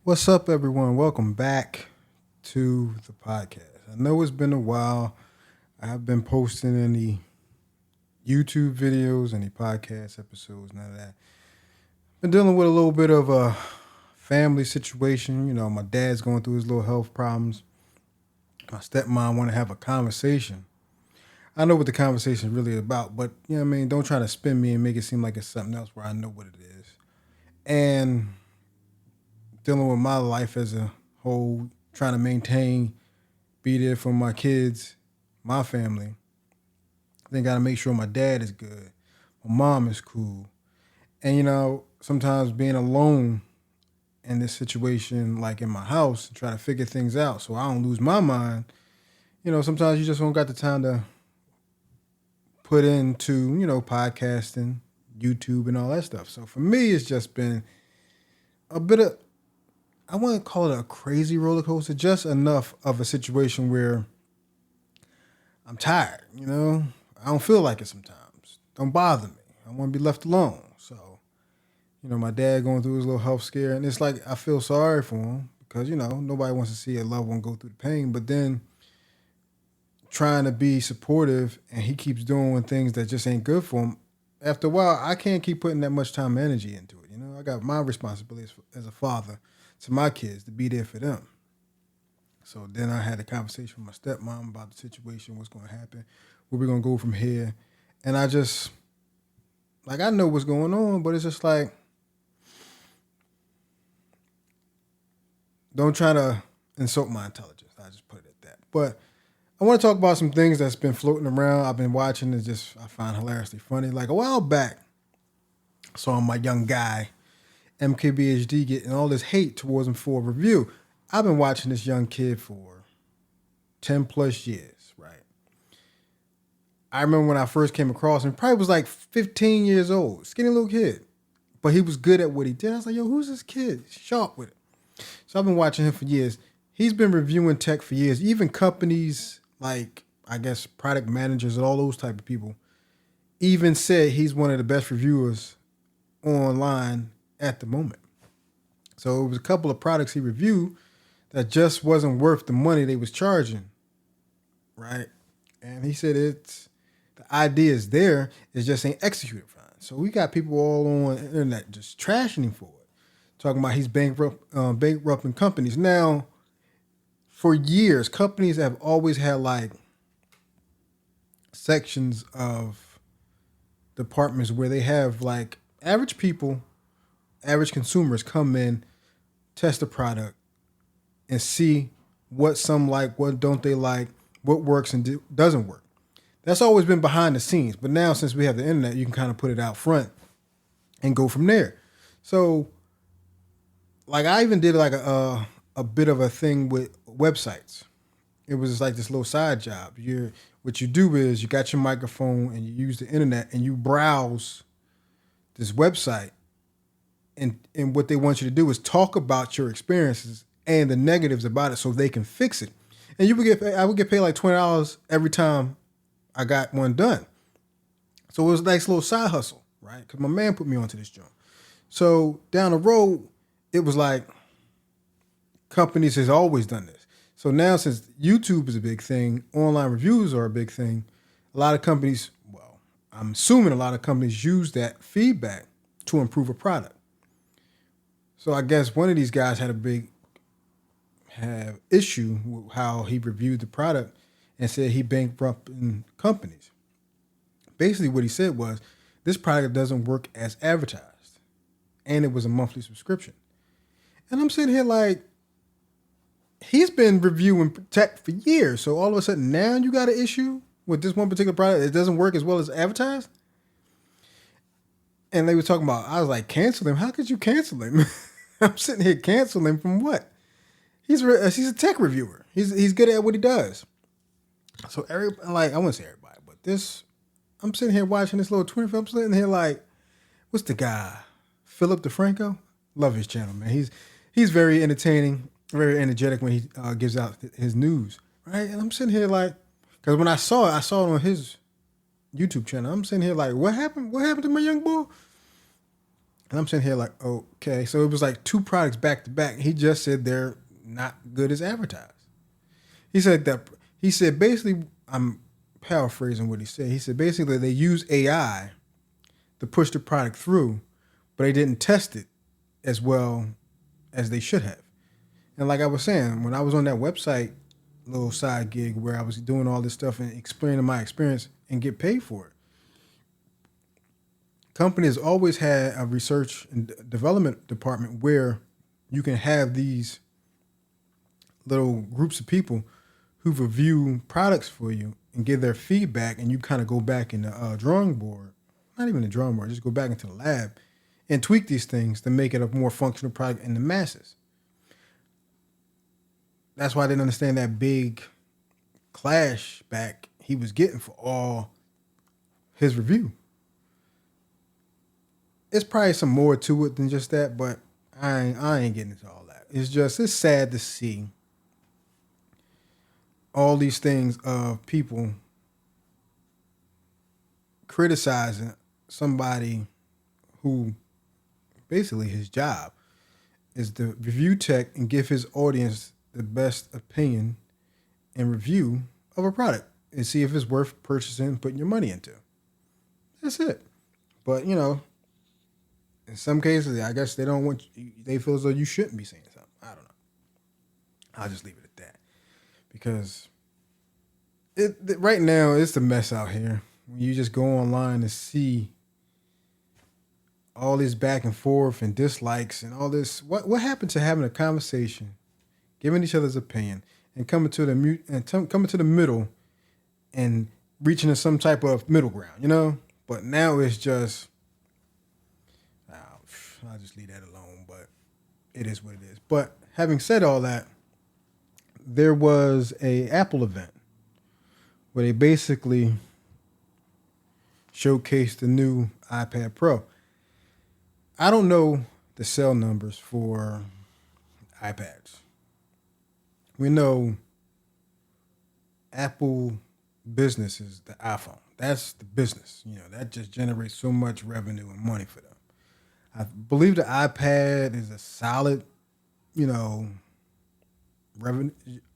What's up, everyone? Welcome back to the podcast. I know it's been a while. I have been posting any YouTube videos, any podcast episodes, none of that. Been dealing with a little bit of a family situation. You know, my dad's going through his little health problems. My stepmom want to have a conversation. I know what the conversation is really about, but you know what I mean? Don't try to spin me and make it seem like it's something else where I know what it is. And dealing with my life as a whole, trying to maintain, be there for my kids, my family. Then got to make sure my dad is good, my mom is cool, and sometimes being alone in this situation, like in my house, try to figure things out so I don't lose my mind. Sometimes you just don't got the time to put into podcasting, YouTube, and all that stuff. So for me, it's just been a bit of, I wouldn't call it a crazy roller coaster, just enough of a situation where I'm tired, I don't feel like it sometimes. Don't bother me. I want to be left alone. So, my dad going through his little health scare, and it's like I feel sorry for him because, nobody wants to see a loved one go through the pain, but then trying to be supportive and he keeps doing things that just ain't good for him. After a while, I can't keep putting that much time and energy into it. I got my responsibilities as a father to my kids to be there for them. So then I had a conversation with my stepmom about the situation, what's going to happen, where we're going to go from here. And I just, I know what's going on, but it's just like, don't try to insult my intelligence. I just put it at that. But I want to talk about some things that's been floating around. I've been watching and just, I find hilariously funny. Like a while back, I saw my young guy, MKBHD, getting all this hate towards him for a review. I've been watching this young kid for 10 plus years, right? I remember when I first came across him, he probably was like 15 years old, skinny little kid. But he was good at what he did. I was like, yo, who's this kid? He's sharp with it. So I've been watching him for years. He's been reviewing tech for years. Even companies like, I guess, product managers and all those type of people even said he's one of the best reviewers online at the moment. So it was a couple of products he reviewed that just wasn't worth the money they was charging, right? And he said the idea is there, it just ain't executed fine. So we got people all on the internet just trashing him for it, talking about he's bankrupting companies. Now, for years, companies have always had like sections of departments where they have like average people, average consumers come in, test the product, and see what some like, what don't they like, what works and doesn't work. That's always been behind the scenes. But now since we have the internet, you can kind of put it out front and go from there. So like I even did like a bit of a thing with websites. It was just like this little side job. What you do is you got your microphone and you use the internet and you browse this website, and what they want you to do is talk about your experiences and the negatives about it so they can fix it. And I would get paid like $20 every time I got one done. So it was a nice little side hustle, right? Because my man put me onto this joint. So down the road, it was like companies has always done this. So now since YouTube is a big thing, online reviews are a big thing, a lot of companies, well, I'm assuming a lot of companies use that feedback to improve a product. So I guess one of these guys had a big issue with how he reviewed the product and said he bankrupted companies. Basically what he said was, this product doesn't work as advertised. And it was a monthly subscription. And I'm sitting here like, he's been reviewing tech for years. So all of a sudden now you got an issue with this one particular product. It doesn't work as well as advertised. And they were talking about, I was like, cancel him. How could you cancel him? I'm sitting here canceling him from what? He's a tech reviewer. He's good at what he does. So I wouldn't say everybody, but I'm sitting here watching this little 20 film, sitting here like, what's the guy? Philip DeFranco? Love his channel, man. He's very entertaining, very energetic when he gives out his news, right? And I'm sitting here like, because when I saw it on his YouTube channel. I'm sitting here like, what happened? What happened to my young boy? And I'm sitting here like, okay. So it was like two products back to back. He just said they're not good as advertised. He said basically, I'm paraphrasing what he said. He said basically they use AI to push the product through, but they didn't test it as well as they should have. And like I was saying, when I was on that website little side gig where I was doing all this stuff and explaining my experience and get paid for it, companies always had a research and development department where you can have these little groups of people who review products for you and give their feedback, and you kind of go back in the drawing board, not even the drawing board, just go back into the lab and tweak these things to make it a more functional product in the masses. That's why I didn't understand that big clash back he was getting for all his review. It's probably some more to it than just that, but I ain't getting into all that. It's sad to see all these things of people criticizing somebody who basically his job is to review tech and give his audience the best opinion and review of a product and see if it's worth purchasing and putting your money into. That's it. But, in some cases, I guess they don't want you, they feel as though you shouldn't be saying something. I don't know. I'll just leave it at that. Because right now, it's a mess out here. When you just go online and see all this back and forth and dislikes and all this. What happened to having a conversation, giving each other's opinion, and coming to the middle and reaching to some type of middle ground, But now it's just, I'll just leave that alone. But it is what it is. But having said all that, there was a Apple event where they basically showcased the new iPad Pro. I don't know the sell numbers for iPads. We know Apple business is the iPhone. That's the business. That just generates so much revenue and money for them. I believe the iPad is a solid,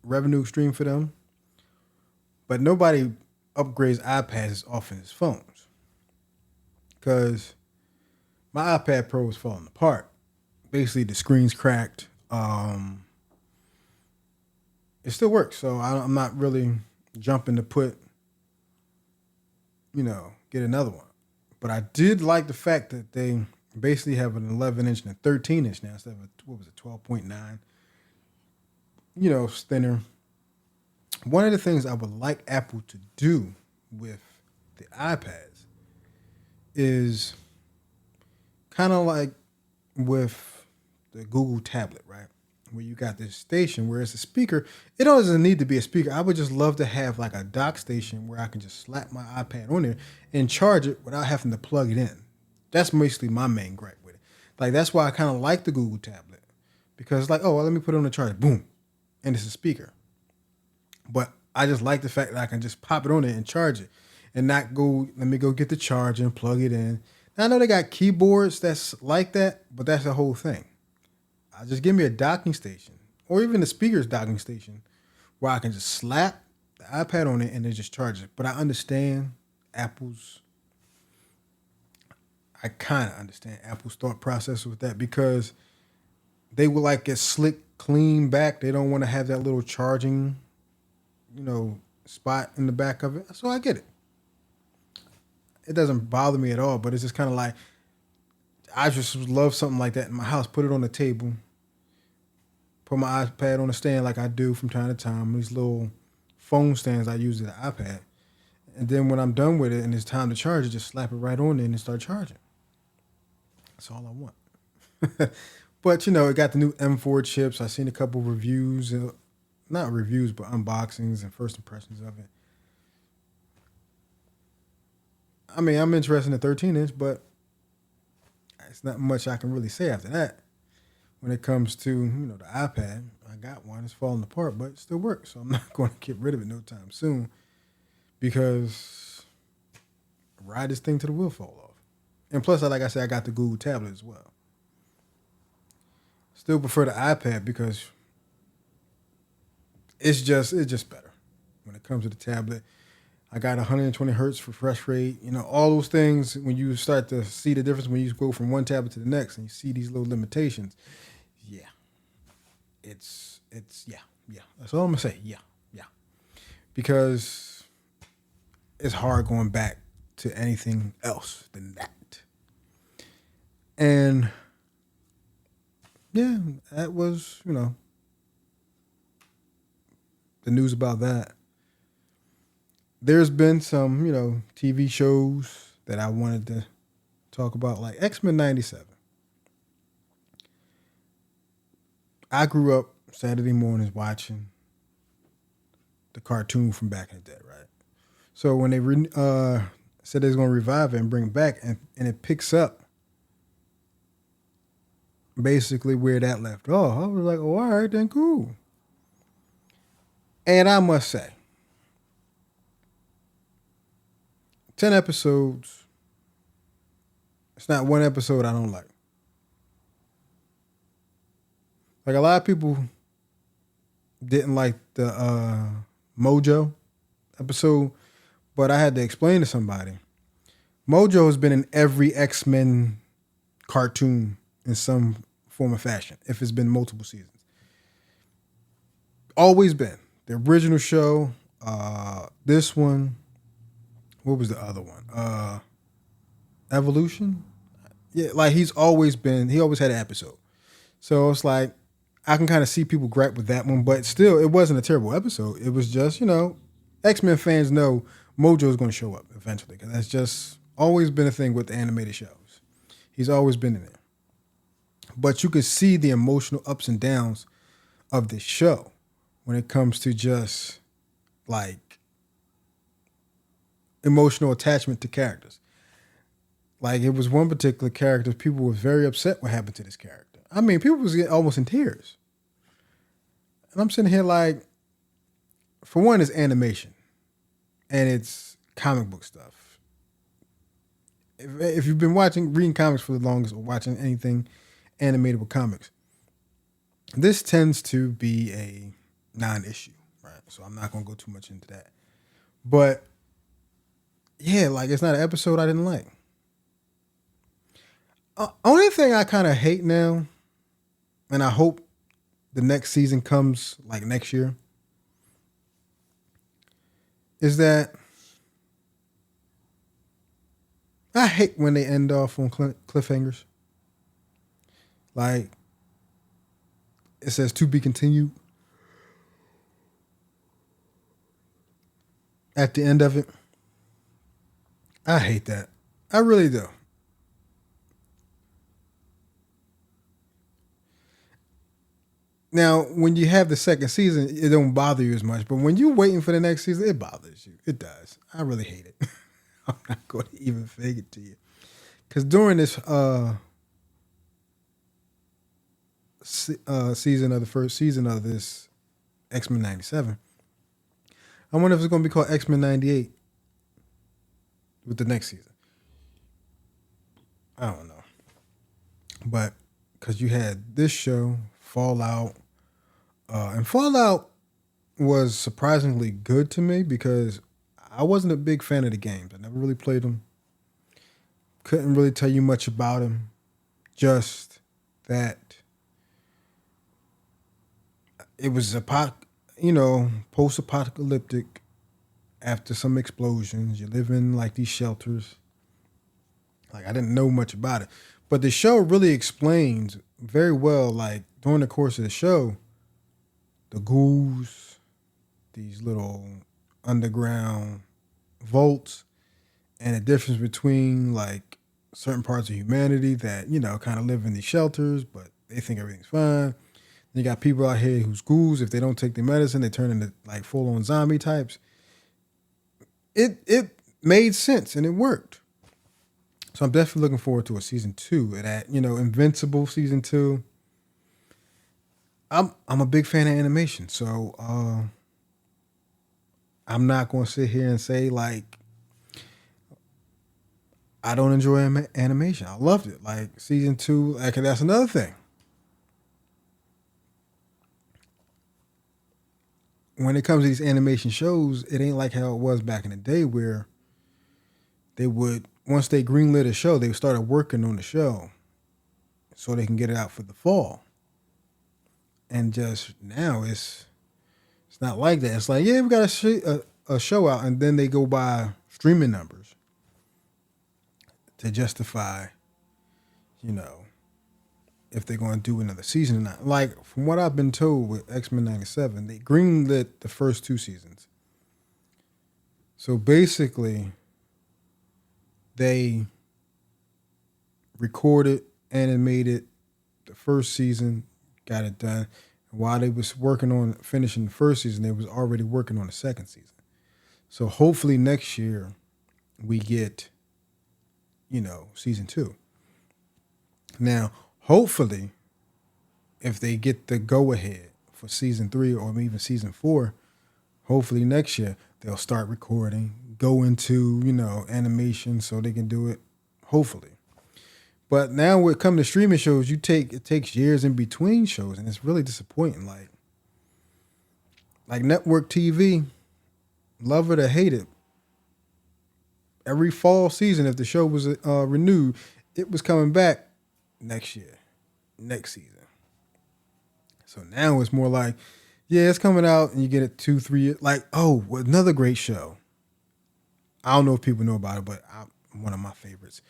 revenue stream for them. But nobody upgrades iPads as often as phones. Because my iPad Pro was falling apart. Basically, the screen's cracked. It still works, so I'm not really jumping to get another one. But I did like the fact that they basically have an 11-inch and a 13-inch now instead of 12.9. Thinner. One of the things I would like Apple to do with the iPads is kind of like with the Google tablet, right? Where you got this station where it's a speaker. It doesn't need to be a speaker. I would just love to have like a dock station where I can just slap my iPad on there and charge it without having to plug it in. That's basically my main gripe with it. Like, that's why I kind of like the Google tablet. Because it's like, let me put it on the charger. Boom. And it's a speaker. But I just like the fact that I can just pop it on there and charge it and not let me go get the charger and plug it in. Now, I know they got keyboards that's like that, but that's the whole thing. Just give me a docking station or even the speaker's docking station where I can just slap the iPad on it and then just charge it. But I understand I kind of understand Apple's thought process with that because they would like get slick, clean back. They don't want to have that little charging, spot in the back of it. So I get it. It doesn't bother me at all, but it's just kind of like, I just love something like that in my house. Put it on the table. Put my iPad on a stand like I do from time to time. These little phone stands I use as an iPad. And then when I'm done with it and it's time to charge it, just slap it right on there and start charging. That's all I want. But, it got the new M4 chips. I've seen a couple reviews. Not reviews, but unboxings and first impressions of it. I mean, I'm interested in the 13-inch, but it's not much I can really say after that. When it comes to, the iPad, I got one. It's falling apart, but it still works. So I'm not going to get rid of it no time soon because ride this thing till the wheel fall off. And plus, like I said, I got the Google tablet as well. Still prefer the iPad because it's just better when it comes to the tablet. I got 120 hertz refresh rate. You know, all those things. When you start to see the difference when you go from one tablet to the next, and you see these little limitations, yeah, yeah. That's all I'm gonna say. Yeah, because it's hard going back to anything else than that. And yeah, that was the news about that. There's been some TV shows that I wanted to talk about, like X-Men '97. I grew up Saturday mornings watching the cartoon from back in the day, right? So when they said they was going to revive it and bring it back, and it picks up basically where that left off, I was like, oh, all right, then cool. And I must say, 10 episodes, it's not one episode I don't like. Like, a lot of people didn't like the Mojo episode, but I had to explain to somebody. Mojo has been in every X-Men cartoon in some form or fashion, if it's been multiple seasons. Always been. The original show, this one, what was the other one? Evolution? Yeah, like he always had an episode. So it's like, I can kind of see people gripe with that one, but still, it wasn't a terrible episode. It was just, X-Men fans know Mojo is going to show up eventually, because that's just always been a thing with the animated shows. He's always been in there. But you can see the emotional ups and downs of this show when it comes to just like emotional attachment to characters. Like, it was one particular character, people were very upset what happened to this character. I mean, people was getting almost in tears. And I'm sitting here like, for one, it's animation. And it's comic book stuff. If you've been reading comics for the longest, or watching anything animated with comics, this tends to be a non-issue, right? So I'm not going to go too much into that. But yeah, like, it's not an episode I didn't like. Only thing I kind of hate now, and I hope the next season comes like next year, is that I hate when they end off on cliffhangers. Like, it says to be continued at the end of it. I hate that. I really do. Now, when you have the second season, it don't bother you as much. But when you're waiting for the next season, it bothers you. It does. I really hate it. I'm not going to even fake it to you. Because during this season of the first season of this X-Men '97, I wonder if it's going to be called X-Men '98 with the next season. I don't know. But because you had this show, Fallout, and Fallout was surprisingly good to me because I wasn't a big fan of the games. I never really played them. Couldn't really tell you much about them. Just that it was post-apocalyptic. After some explosions, you live in like these shelters. Like, I didn't know much about it, but the show really explains very well. Like, during the course of the show, the ghouls, these little underground vaults, and the difference between like certain parts of humanity that kind of live in these shelters, but they think everything's fine. You got people out here who's ghouls. If they don't take their medicine, they turn into like full-on zombie types. It made sense and it worked. So I'm definitely looking forward to a season 2 of that. Invincible season 2. I'm a big fan of animation, so I'm not going to sit here and say like I don't enjoy animation. I loved it. Like season 2, like that's another thing. When it comes to these animation shows, it ain't like how it was back in the day where they would, once they greenlit a show, they started working on the show so they can get it out for the fall. And just now it's not like that. It's like, yeah, we got a show out, and then they go by streaming numbers to justify, if they're going to do another season or not. Like, from what I've been told with X-Men 97, they greenlit the first 2 seasons. So basically, they recorded, animated the first season, got it done. And while they was working on finishing the first season, they was already working on the second season. So hopefully next year we get, season 2. Now, hopefully, if they get the go-ahead for season 3 or even season 4, hopefully next year they'll start recording, go into, animation so they can do it, hopefully. But now when it comes to streaming shows, it takes years in between shows, and it's really disappointing. Like network TV, love it or hate it, every fall season, if the show was renewed, it was coming back next season. So now it's more like, yeah, it's coming out and you get it 2-3 years. Like, another great show. I don't know if people know about it, but one of my favorites.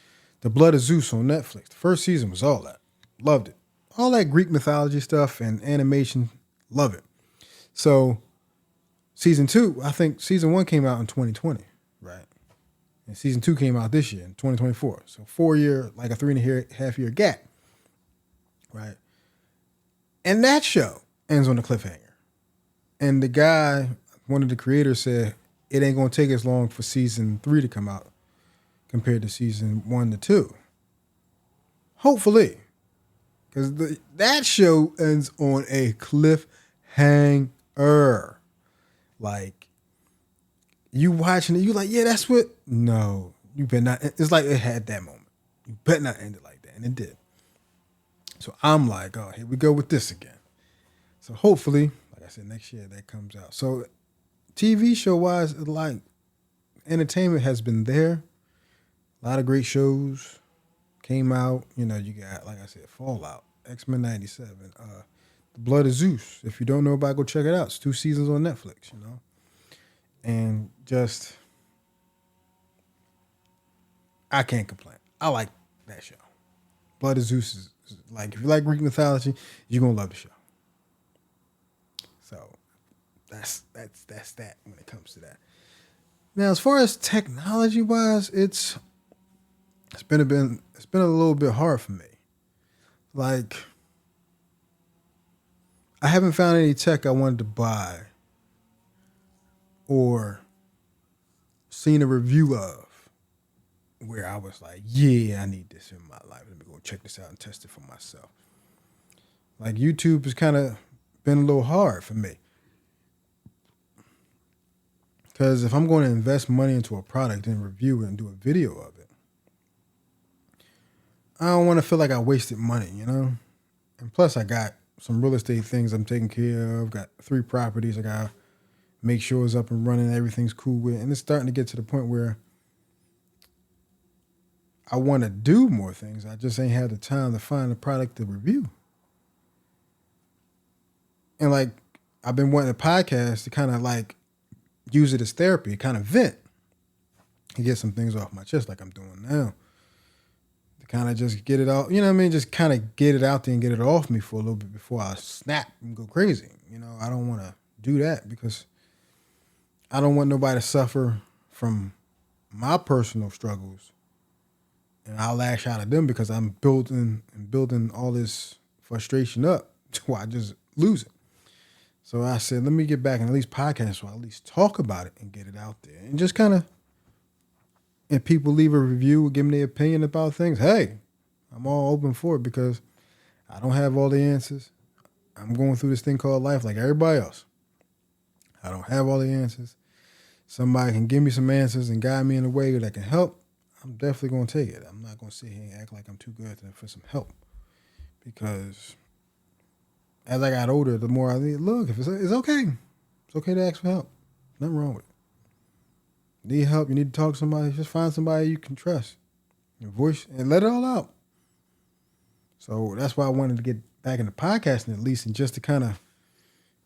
The Blood of Zeus on Netflix. The first season was all that. Loved it. All that Greek mythology stuff and animation, love it. So season 2, I think season 1 came out in 2020, right? And season 2 came out this year in 2024. So 4 year, like a 3.5 year gap, right? And that show ends on a cliffhanger. And the guy, one of the creators, said it ain't going to take as long for season 3 to come out compared to season 1 to 2. Hopefully. Because that show ends on a cliffhanger. Like, you watching it, you like, yeah, that's what. No, you better not. It's like it had that moment. You better not end it like that. And it did. So I'm like, oh, here we go with this again. So hopefully, like I said, next year that comes out. So TV show wise, like, entertainment has been there. A lot of great shows came out. You got, like I said, Fallout, X-Men 97, The Blood of Zeus. If you don't know about it, go check it out. It's 2 seasons on Netflix, And just, I can't complain. I like that show. Blood of Zeus is like, if you like Greek mythology, you're going to love the show. So that's that when it comes to that. Now, as far as technology wise, it's been a little bit hard for me. Like, I haven't found any tech I wanted to buy or seen a review of where I was like, yeah, I need this in my life. Let me go check this out and test it for myself. Like, YouTube has kind of been a little hard for me. Because if I'm going to invest money into a product and review it and do a video of it, I don't want to feel like I wasted money, And plus, I got some real estate things I'm taking care of. Got 3 properties I got to make sure it's up and running, everything's cool with. And it's starting to get to the point where I want to do more things. I just ain't had the time to find a product to review. And like, I've been wanting a podcast to kind of like use it as therapy, kind of vent and get some things off my chest like I'm doing now. To kind of just get it out, just kind of get it out there and get it off me for a little bit before I snap and go crazy. I don't want to do that because I don't want nobody to suffer from my personal struggles. And I'll lash out at them because I'm building all this frustration up to where I just lose it. So I said, let me get back and at least podcast, so I at least talk about it and get it out there. And just kind of, if people leave a review, give me their opinion about things, hey, I'm all open for it because I don't have all the answers. I'm going through this thing called life like everybody else. I don't have all the answers. Somebody can give me some answers and guide me in a way that can help. I'm definitely gonna take it. I'm not gonna sit here and act like I'm too good for some help, because as I got older, the more I think, look, if it's okay. It's okay to ask for help. Nothing wrong with it. Need help? You need to talk to somebody? Just find somebody you can trust. Your voice and let it all out. So that's why I wanted to get back into podcasting at least, and just to kind of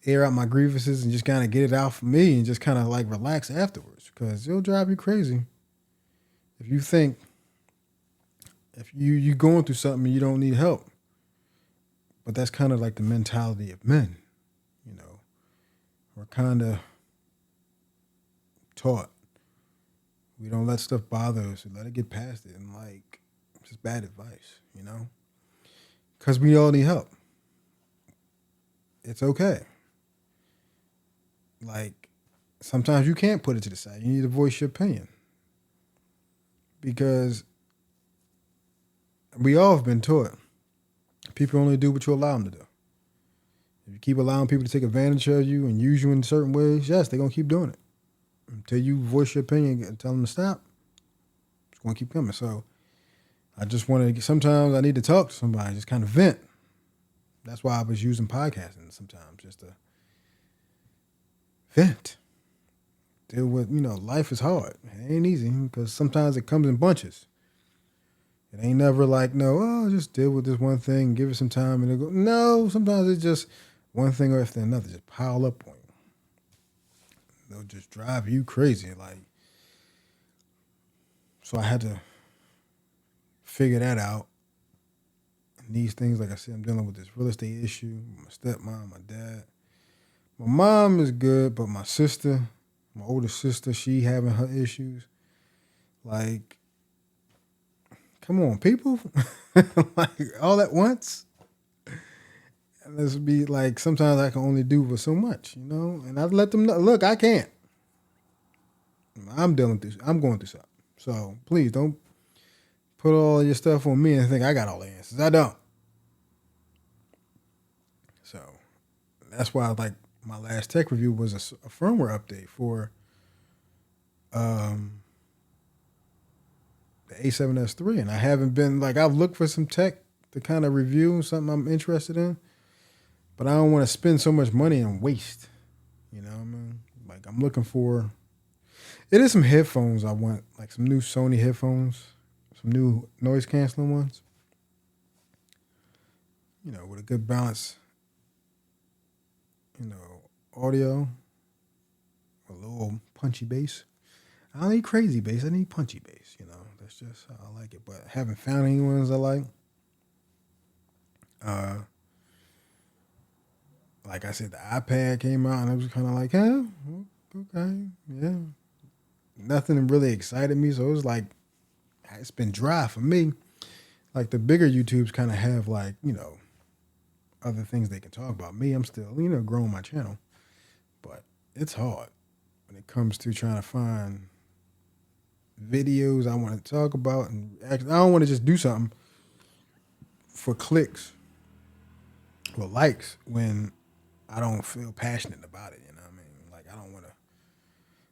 air out my grievances and just kind of get it out for me and just kind of like relax afterwards, because it'll drive you crazy if you think if you going through something and you don't need help. But that's kind of like the mentality of men, you know. We're kind of taught we don't let stuff bother us. We let it get past it, and like it's just bad advice, you know. Because we all need help. It's okay. Like, sometimes you can't put it to the side. You need to voice your opinion. Because we all have been taught people only do what you allow them to do. If you keep allowing people to take advantage of you and use you in certain ways, yes, they're going to keep doing it. Until you voice your opinion and tell them to stop, it's going to keep coming. So I just want to, sometimes I need to talk to somebody, just kind of vent. That's why I was using podcasting sometimes, just to vent. Deal with, life is hard. It ain't easy, because sometimes it comes in bunches. It ain't never like, just deal with this one thing, give it some time, and it'll go. No, sometimes it's just one thing after another, just pile up on you. They'll just drive you crazy. Like, so I had to figure that out. And these things, like I said, I'm dealing with this real estate issue, my stepmom, my dad. My mom is good, but my sister, my older sister, she having her issues. Like, come on, people. Like, all at once. And this would be like, sometimes I can only do for so much, And I let them know, look, I can't. I'm going through something. So please don't put all your stuff on me and think I got all the answers. I don't. So that's why, like, my last tech review was a firmware update for the A7S3, and I haven't been, like, I've looked for some tech to kind of review something I'm interested in, but I don't want to spend so much money and waste. You know what I mean? Like, I'm looking for, it is some headphones I want, like some new Sony headphones, some new noise canceling ones, with a good balance, audio, a little punchy bass. I don't need crazy bass. I need punchy bass, That's just how I like it. But I haven't found any ones I like. Like I said, the iPad came out and I was kind of like, okay, yeah. Nothing really excited me, so it was like, it's been dry for me. Like, the bigger YouTubes kind of have, like, other things they can talk about. Me, I'm still, growing my channel. But it's hard when it comes to trying to find videos I want to talk about. And I don't want to just do something for clicks or likes when I don't feel passionate about it. You know what I mean? Like, I don't want to,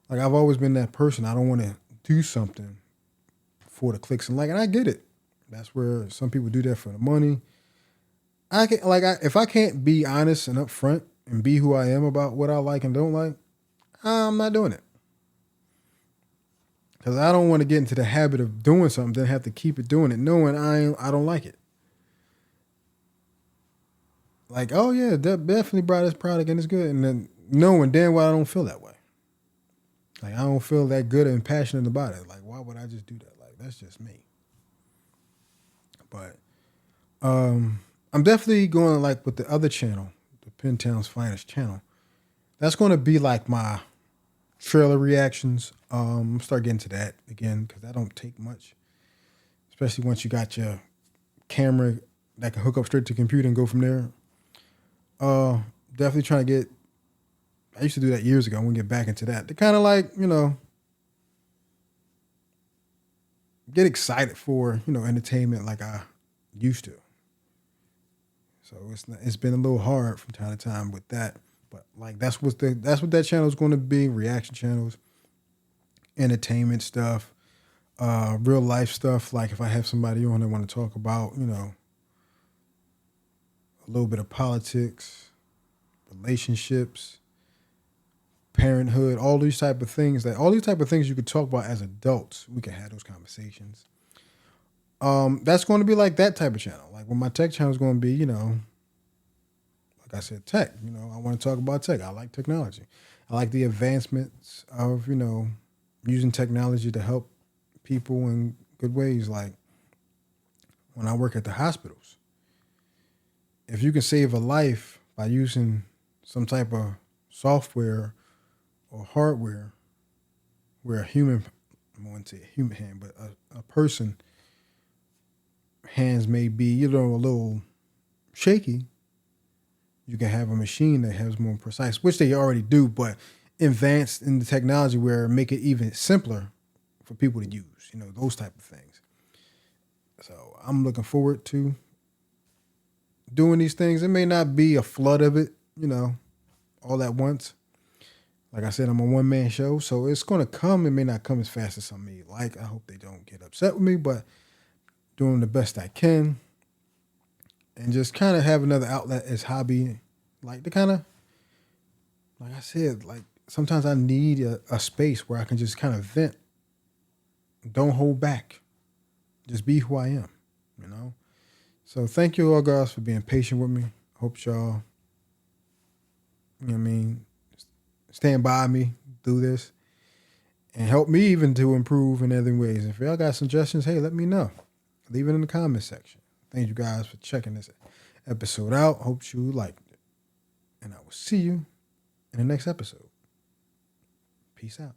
like, I've always been that person. I don't want to do something for the clicks and like, and I get it. That's where some people do that for the money. If I can't be honest and upfront and be who I am about what I like and don't like, I'm not doing it. Because I don't want to get into the habit of doing something, then have to keep it doing it, knowing I don't like it. Like, oh yeah, that definitely brought this product and it's good, and then knowing damn well I don't feel that way. Like, I don't feel that good and passionate about it. Like, why would I just do that? Like, that's just me. But I'm definitely going, like, with the other channel, the Pentown's Finest channel. That's going to be like my trailer reactions. Start getting to that again, because that don't take much, especially once you got your camera that can hook up straight to the computer and go from there. Definitely trying to get, I used to do that years ago. I want to get back into that. To kind of like, get excited for, entertainment like I used to. So it's been a little hard from time to time with that. But like, that's what that channel is going to be. Reaction channels, entertainment stuff, real life stuff. Like if I have somebody on that want to talk about, a little bit of politics, relationships, parenthood, all these type of things you could talk about as adults. We can have those conversations. That's going to be like that type of channel. Like when my tech channel is going to be, like I said, tech. I want to talk about tech. I like technology. I like the advancements of, using technology to help people in good ways. Like when I work at the hospitals, if you can save a life by using some type of software or hardware where a human, I wouldn't say a human hand, but a person hands may be, a little shaky, you can have a machine that has more precise, which they already do, but advanced in the technology where make it even simpler for people to use, those type of things. So I'm looking forward to doing these things. It may not be a flood of it, all at once. Like I said, I'm a one-man show, so it's going to come. It may not come as fast as some may like. I hope they don't get upset with me, but doing the best I can and just kind of have another outlet as hobby. Like the kind of, like I said, like sometimes I need a space where I can just kind of vent. Don't hold back. Just be who I am, So thank you all guys for being patient with me. Hope y'all, stand by me through this and help me even to improve in other ways. If y'all got suggestions, hey, let me know. Leave it in the comment section. Thank you guys for checking this episode out. Hope you liked it. And I will see you in the next episode. Peace out.